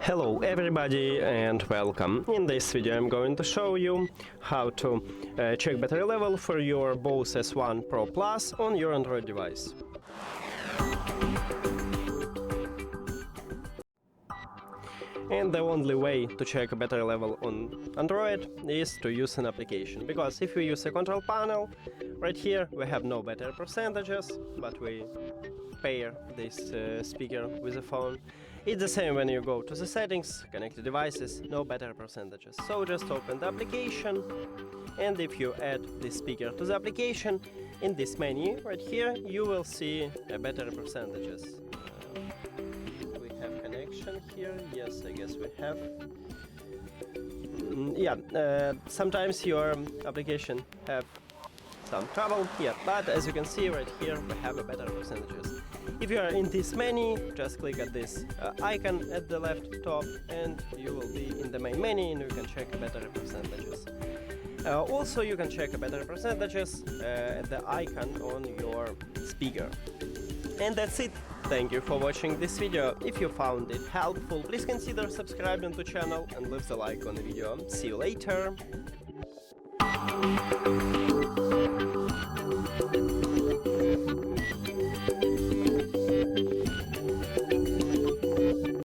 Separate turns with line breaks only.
Hello everybody and welcome. In this video I'm going to show you how to check battery level for your Bose S1 Pro Plus on your Android device. And the only way to check a battery level on Android is to use an application, because if we use a control panel, right here we have no battery percentages, but we pair this speaker with the phone. It's the same when you go to the settings, connected devices, no battery percentages. So just open the application, and if you add this speaker to the application, in this menu right here you will see battery percentages. We have connection here, yes, I guess we have. Sometimes your application have some trouble here, but as you can see right here we have a battery percentages. If you are in this menu, just click at this icon at the left top and you will be in the main menu and you can check battery percentages. Also you can check battery percentages at the icon on your speaker. And that's it. Thank you for watching this video. If you found it helpful, please consider subscribing to the channel and leave the like on the video. See you later.